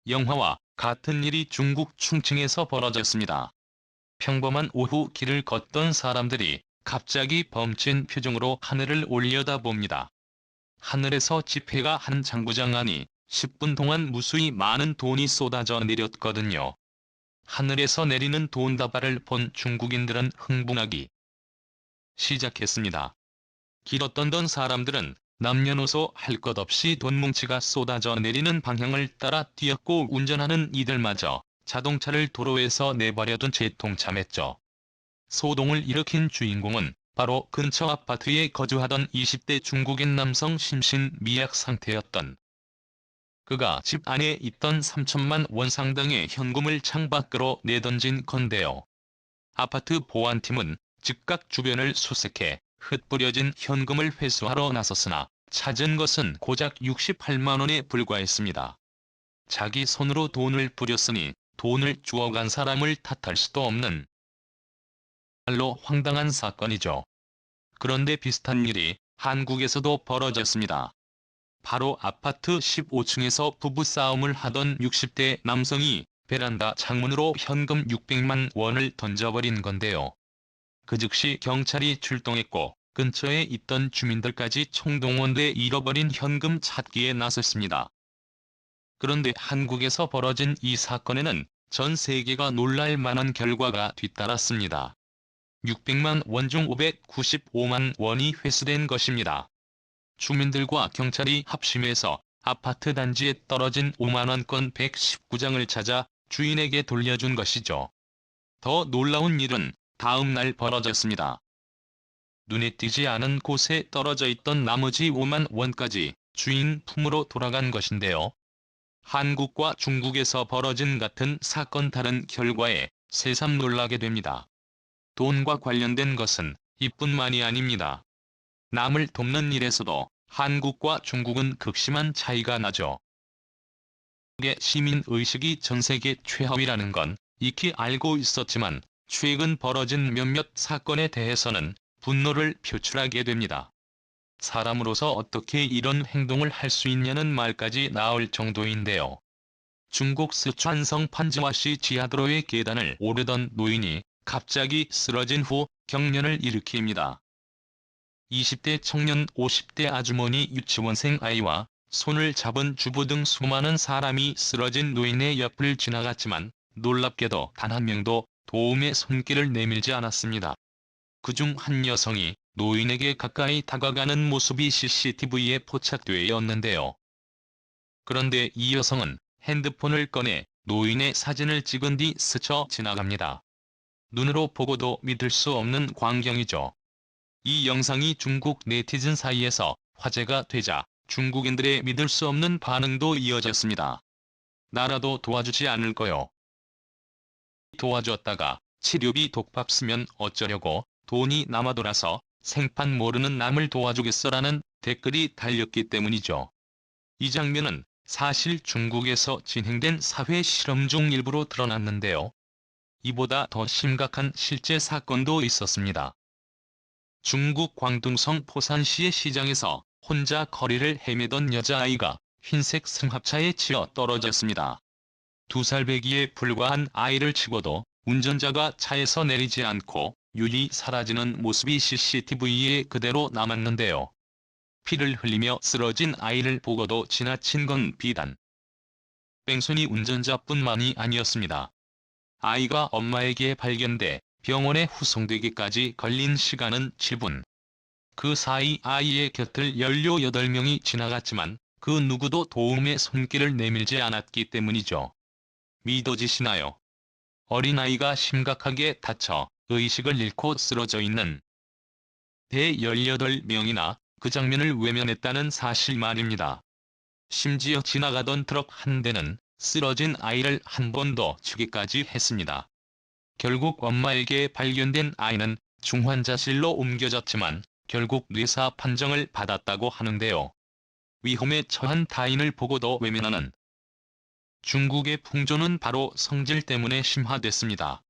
영화와 같은 일이 중국 충칭에서 벌어졌습니다. 평범한 오후 길을 걷던 사람들이 갑자기 범친 표정으로 하늘을 올려다봅니다. 하늘에서 지폐가 한 장구장 안이 10분 동안 무수히 많은 돈이 쏟아져 내렸거든요. 하늘에서 내리는 돈다발을 본 중국인들은 흥분하기 시작했습니다. 길었던 사람들은 남녀노소 할 것 없이 돈 뭉치가 쏟아져 내리는 방향을 따라 뛰었고, 운전하는 이들마저 자동차를 도로에서 내버려둔 채 동참했죠. 소동을 일으킨 주인공은 바로 근처 아파트에 거주하던 20대 중국인 남성 심신 미약 상태였던 그가 집 안에 있던 3천만 원 상당의 현금을 창밖으로 내던진 건데요. 아파트 보안팀은 즉각 주변을 수색해 흩뿌려진 현금을 회수하러 나섰으나 찾은 것은 고작 68만 원에 불과했습니다. 자기 손으로 돈을 뿌렸으니 돈을 주워간 사람을 탓할 수도 없는 말로 황당한 사건이죠. 그런데 비슷한 일이 한국에서도 벌어졌습니다. 바로 아파트 15층에서 부부싸움을 하던 60대 남성이 베란다 창문으로 현금 600만 원을 던져버린 건데요. 그 즉시 경찰이 출동했고 근처에 있던 주민들까지 총동원돼 잃어버린 현금 찾기에 나섰습니다. 그런데 한국에서 벌어진 이 사건에는 전 세계가 놀랄 만한 결과가 뒤따랐습니다. 600만 원 중 595만 원이 회수된 것입니다. 주민들과 경찰이 합심해서 아파트 단지에 떨어진 5만원권 119장을 찾아 주인에게 돌려준 것이죠. 더 놀라운 일은 다음 날 벌어졌습니다. 눈에 띄지 않은 곳에 떨어져 있던 나머지 5만 원까지 주인 품으로 돌아간 것인데요. 한국과 중국에서 벌어진 같은 사건 다른 결과에 새삼 놀라게 됩니다. 돈과 관련된 것은 이뿐만이 아닙니다. 남을 돕는 일에서도 한국과 중국은 극심한 차이가 나죠. 한국의 시민의식이 전세계 최하위라는 건 익히 알고 있었지만 최근 벌어진 몇몇 사건에 대해서는 분노를 표출하게 됩니다. 사람으로서 어떻게 이런 행동을 할 수 있냐는 말까지 나올 정도인데요. 중국 스촨성 판지화시 지하도로의 계단을 오르던 노인이 갑자기 쓰러진 후 경련을 일으킵니다. 20대 청년, 50대 아주머니, 유치원생 아이와 손을 잡은 주부 등 수많은 사람이 쓰러진 노인의 옆을 지나갔지만 놀랍게도 단 한 명도 도움의 손길을 내밀지 않았습니다. 그중 한 여성이 노인에게 가까이 다가가는 모습이 CCTV에 포착되었는데요. 그런데 이 여성은 핸드폰을 꺼내 노인의 사진을 찍은 뒤 스쳐 지나갑니다. 눈으로 보고도 믿을 수 없는 광경이죠. 이 영상이 중국 네티즌 사이에서 화제가 되자 중국인들의 믿을 수 없는 반응도 이어졌습니다. 나라도 도와주지 않을 거요. 도와줬다가 치료비 독밥 쓰면 어쩌려고, 돈이 남아 돌아서 생판 모르는 남을 도와주겠어라는 댓글이 달렸기 때문이죠. 이 장면은 사실 중국에서 진행된 사회 실험 중 일부로 드러났는데요. 이보다 더 심각한 실제 사건도 있었습니다. 중국 광둥성 포산시의 시장에서 혼자 거리를 헤매던 여자아이가 흰색 승합차에 치여 떨어졌습니다. 2살 배기에 불과한 아이를 치고도 운전자가 차에서 내리지 않고 유리 사라지는 모습이 CCTV에 그대로 남았는데요. 피를 흘리며 쓰러진 아이를 보고도 지나친 건 비단 뺑소니 운전자뿐만이 아니었습니다. 아이가 엄마에게 발견돼 병원에 후송되기까지 걸린 시간은 7분. 그 사이 아이의 곁을 18명이 지나갔지만 그 누구도 도움의 손길을 내밀지 않았기 때문이죠. 믿어지시나요? 어린아이가 심각하게 다쳐 의식을 잃고 쓰러져 있는 대 18명이나 그 장면을 외면했다는 사실 말입니다. 심지어 지나가던 트럭 한 대는 쓰러진 아이를 한 번 더 치기까지 했습니다. 결국 엄마에게 발견된 아이는 중환자실로 옮겨졌지만 결국 뇌사 판정을 받았다고 하는데요. 위험에 처한 타인을 보고도 외면하는 중국의 풍조는 바로 성질 때문에 심화됐습니다.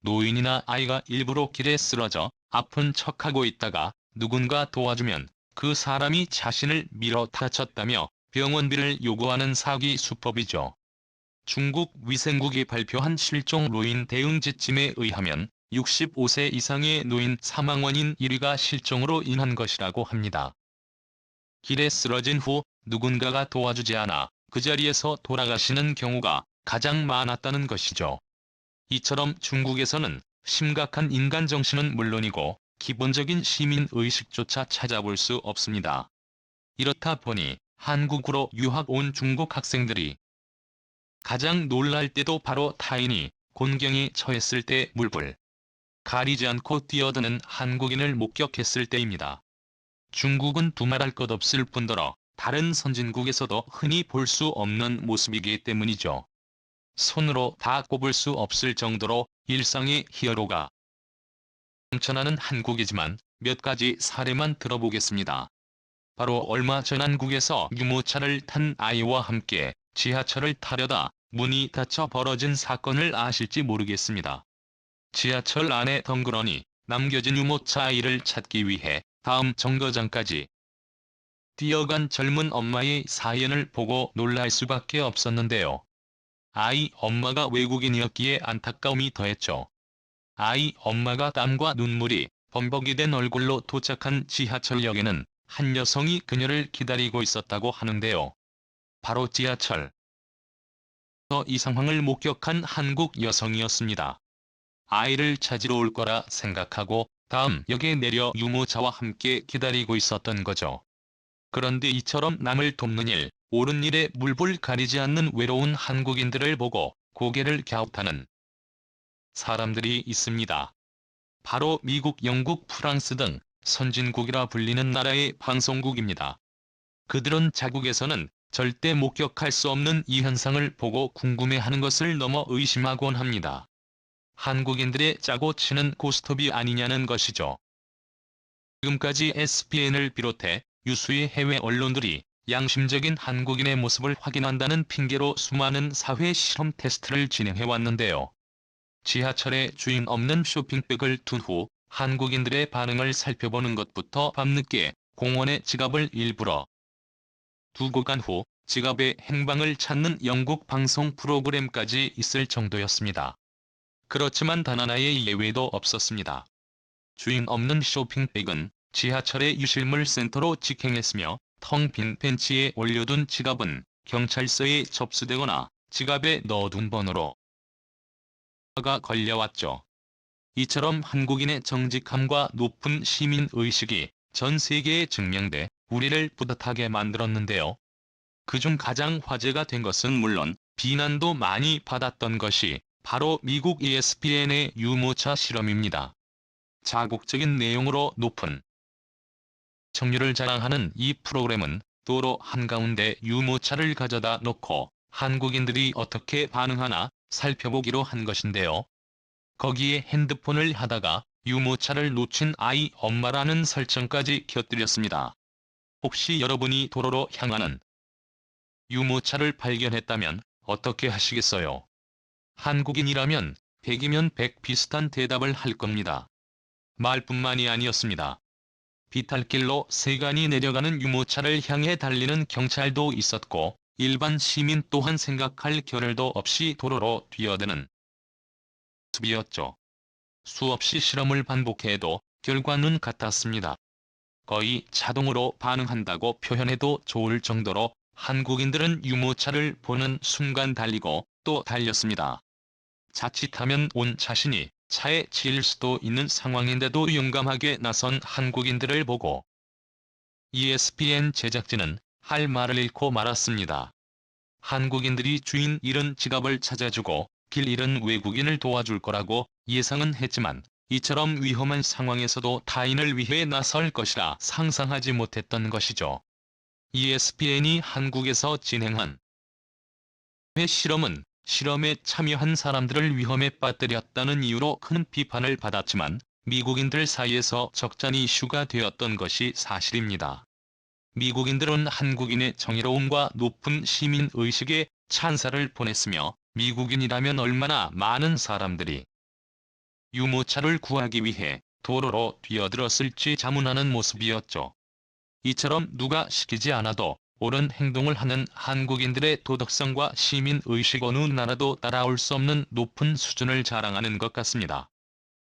노인이나 아이가 일부러 길에 쓰러져 아픈 척하고 있다가 누군가 도와주면 그 사람이 자신을 밀어 다쳤다며 병원비를 요구하는 사기 수법이죠. 중국 위생국이 발표한 실종 노인 대응 지침에 의하면 65세 이상의 노인 사망 원인 1위가 실종으로 인한 것이라고 합니다. 길에 쓰러진 후 누군가가 도와주지 않아 그 자리에서 돌아가시는 경우가 가장 많았다는 것이죠. 이처럼 중국에서는 심각한 인간 정신은 물론이고 기본적인 시민 의식조차 찾아볼 수 없습니다. 이렇다 보니 한국으로 유학 온 중국 학생들이 가장 놀랄 때도 바로 타인이 곤경에 처했을 때 물불 가리지 않고 뛰어드는 한국인을 목격했을 때입니다. 중국은 두말할 것 없을 뿐더러 다른 선진국에서도 흔히 볼 수 없는 모습이기 때문이죠. 손으로 다 꼽을 수 없을 정도로 일상의 히어로가 넘쳐나는 한국이지만 몇 가지 사례만 들어보겠습니다. 바로 얼마 전 한국에서 유모차를 탄 아이와 함께 지하철을 타려다 문이 닫혀 벌어진 사건을 아실지 모르겠습니다. 지하철 안에 덩그러니 남겨진 유모차 아이를 찾기 위해 다음 정거장까지 뛰어간 젊은 엄마의 사연을 보고 놀랄 수밖에 없었는데요. 아이 엄마가 외국인이었기에 안타까움이 더했죠. 아이 엄마가 땀과 눈물이 범벅이 된 얼굴로 도착한 지하철역에는 한 여성이 그녀를 기다리고 있었다고 하는데요. 바로 지하철 이 상황을 목격한 한국 여성이었습니다. 아이를 찾으러 올 거라 생각하고 다음 역에 내려 유모차와 함께 기다리고 있었던 거죠. 그런데 이처럼 남을 돕는 일, 옳은 일에 물불 가리지 않는 외로운 한국인들을 보고 고개를 갸웃하는 사람들이 있습니다. 바로 미국, 영국, 프랑스 등 선진국이라 불리는 나라의 방송국입니다. 그들은 자국에서는 절대 목격할 수 없는 이 현상을 보고 궁금해하는 것을 넘어 의심하곤 합니다. 한국인들의 짜고 치는 고스톱이 아니냐는 것이죠. 지금까지 SBN을 비롯해 유수의 해외 언론들이 양심적인 한국인의 모습을 확인한다는 핑계로 수많은 사회 실험 테스트를 진행해왔는데요. 지하철에 주인 없는 쇼핑백을 둔 후 한국인들의 반응을 살펴보는 것부터 밤늦게 공원에 지갑을 일부러 두고 간 후 지갑의 행방을 찾는 영국 방송 프로그램까지 있을 정도였습니다. 그렇지만 단 하나의 예외도 없었습니다. 주인 없는 쇼핑백은 지하철의 유실물 센터로 직행했으며 텅 빈 벤치에 올려둔 지갑은 경찰서에 접수되거나 지갑에 넣어둔 번호로 가 걸려왔죠. 이처럼 한국인의 정직함과 높은 시민의식이 전 세계에 증명돼 우리를 뿌듯하게 만들었는데요. 그중 가장 화제가 된 것은 물론 비난도 많이 받았던 것이 바로 미국 ESPN의 유모차 실험입니다. 자국적인 내용으로 높은 시청률을 자랑하는 이 프로그램은 도로 한가운데 유모차를 가져다 놓고 한국인들이 어떻게 반응하나 살펴보기로 한 것인데요. 거기에 핸드폰을 하다가 유모차를 놓친 아이 엄마라는 설정까지 곁들였습니다. 혹시 여러분이 도로로 향하는 유모차를 발견했다면 어떻게 하시겠어요? 한국인이라면 100이면 100 비슷한 대답을 할 겁니다. 말뿐만이 아니었습니다. 비탈길로 세간이 내려가는 유모차를 향해 달리는 경찰도 있었고 일반 시민 또한 생각할 겨를도 없이 도로로 뛰어드는 모습이었죠. 수없이 실험을 반복해도 결과는 같았습니다. 거의 자동으로 반응한다고 표현해도 좋을 정도로 한국인들은 유모차를 보는 순간 달리고 또 달렸습니다. 자칫하면 온 자신이 차에 치일 수도 있는 상황인데도 용감하게 나선 한국인들을 보고 ESPN 제작진은 할 말을 잃고 말았습니다. 한국인들이 주인 잃은 지갑을 찾아주고 길 잃은 외국인을 도와줄 거라고 예상은 했지만 이처럼 위험한 상황에서도 타인을 위해 나설 것이라 상상하지 못했던 것이죠. ESPN이 한국에서 진행한 실험은 실험에 참여한 사람들을 위험에 빠뜨렸다는 이유로 큰 비판을 받았지만 미국인들 사이에서 적잖이 이슈가 되었던 것이 사실입니다. 미국인들은 한국인의 정의로움과 높은 시민의식에 찬사를 보냈으며 미국인이라면 얼마나 많은 사람들이 유모차를 구하기 위해 도로로 뛰어들었을지 자문하는 모습이었죠. 이처럼 누가 시키지 않아도 옳은 행동을 하는 한국인들의 도덕성과 시민의식 어느 나라도 따라올 수 없는 높은 수준을 자랑하는 것 같습니다.